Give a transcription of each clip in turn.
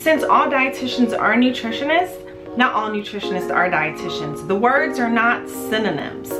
Since all dietitians are nutritionists, not all nutritionists are dietitians. The words are not synonyms.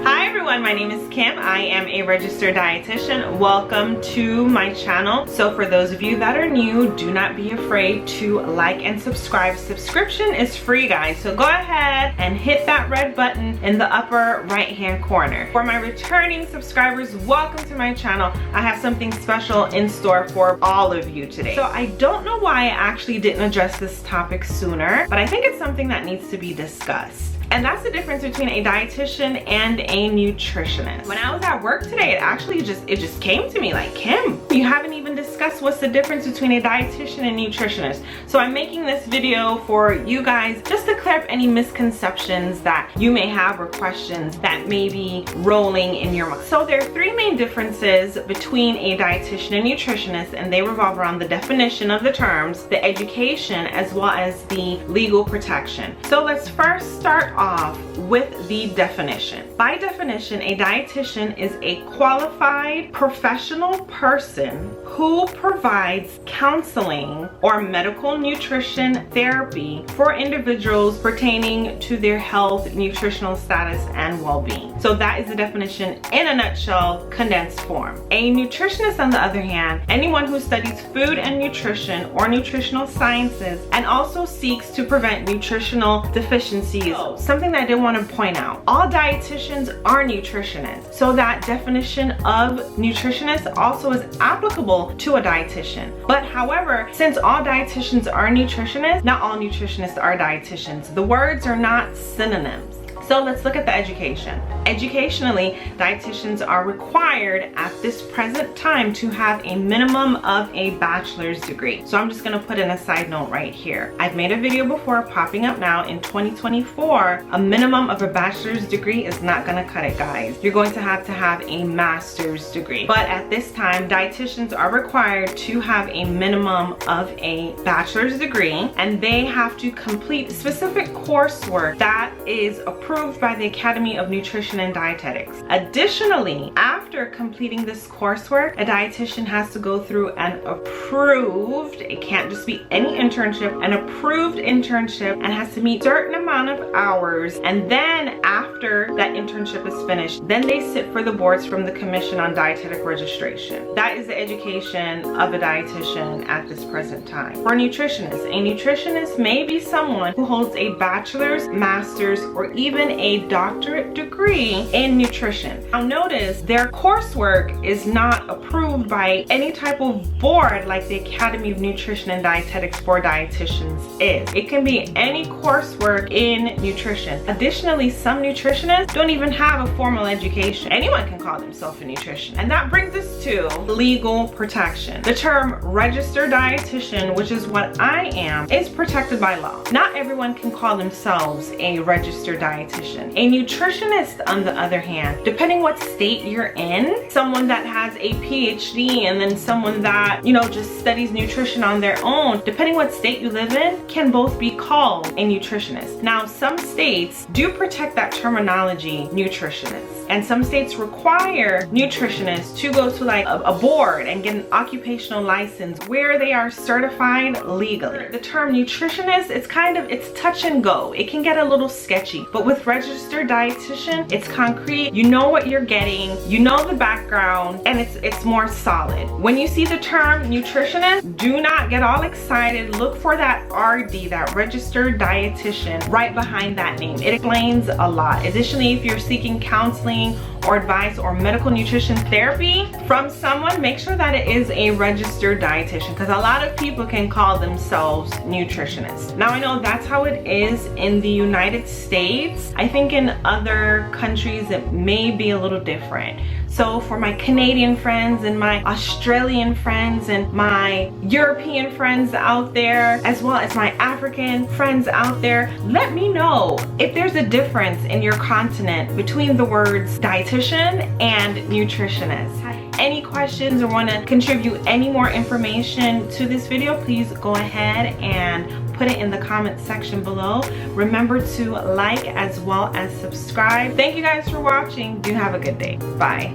Hi everyone, my name is Kim. I am a registered dietitian. Welcome to my channel. So for those of you that are new, do not be afraid to like and subscribe. Subscription is free, guys. So go ahead and hit that red button in the upper right hand corner. For my returning subscribers, welcome to my channel. I have something special in store for all of you today. So I don't know why I actually didn't address this topic sooner, but I think it's something that needs to be discussed. And that's the difference between a dietitian and a nutritionist. When I was at work today, it just came to me like, Kim, you haven't even discussed what's the difference between a dietitian and nutritionist. So I'm making this video for you guys just to clear up any misconceptions that you may have or questions that may be rolling in your mind. So there are three main differences between a dietitian and nutritionist, and they revolve around the definition of the terms, the education, as well as the legal protection. So let's first start off with the definition. By definition, a dietitian is a qualified professional person who provides counseling or medical nutrition therapy for individuals pertaining to their health, nutritional status, and well-being. So that is the definition in a nutshell, condensed form. A nutritionist, on the other hand, anyone who studies food and nutrition or nutritional sciences and also seeks to prevent nutritional deficiencies. Something that I did want to point out, all dietitians are nutritionists. So that definition of nutritionist also is applicable to a dietitian. But however, since all dietitians are nutritionists, not all nutritionists are dietitians. The words are not synonyms. So let's look at the education. Educationally, dietitians are required at this present time to have a minimum of a bachelor's degree. So I'm just gonna put in a side note right here. I've made a video before popping up now in 2024. A minimum of a bachelor's degree is not gonna cut it, guys. You're going to have a master's degree. But at this time, dietitians are required to have a minimum of a bachelor's degree, and they have to complete specific coursework that is approved by the Academy of Nutrition and Dietetics. Additionally, after completing this coursework, a dietitian has to go through an approved, it can't just be any internship, an approved internship, and has to meet a certain amount of hours. And then after that internship is finished, then they sit for the boards from the Commission on Dietetic Registration. That is the education of a dietitian at this present time. For a nutritionist may be someone who holds a bachelor's, master's, or even a doctorate degree in nutrition. Now notice their coursework is not approved by any type of board like the Academy of Nutrition and Dietetics for dietitians is. It can be any coursework in nutrition. Additionally, some nutritionists don't even have a formal education. Anyone can call themselves a nutritionist. And that brings us to legal protection. The term registered dietitian, which is what I am, is protected by law. Not everyone can call themselves a registered dietitian. A nutritionist, on the other hand, depending what state you're in, someone that has a PhD and then someone that, just studies nutrition on their own, depending what state you live in, can both be called a nutritionist. Now, some states do protect that terminology, nutritionist. And some states require nutritionists to go to like a board and get an occupational license where they are certified legally. The term nutritionist, it's touch and go. It can get a little sketchy, but with registered dietitian, it's concrete. You know what you're getting, you know the background, and it's more solid. When you see the term nutritionist, do not get all excited. Look for that RD, that registered dietitian, right behind that name. It explains a lot. Additionally, if you're seeking counseling or advice or medical nutrition therapy from someone, make sure that it is a registered dietitian, because a lot of people can call themselves nutritionists. Now I know that's how it is in the United States. I think in other countries it may be a little different. So for my Canadian friends and my Australian friends and my European friends out there, as well as my African friends out there, let me know if there's a difference in your continent between the words dietitian and nutritionist. Any questions or want to contribute any more information to this video, please go ahead and put it in the comment section below. Remember to like as well as subscribe. Thank you guys for watching. Do have a good day. Bye.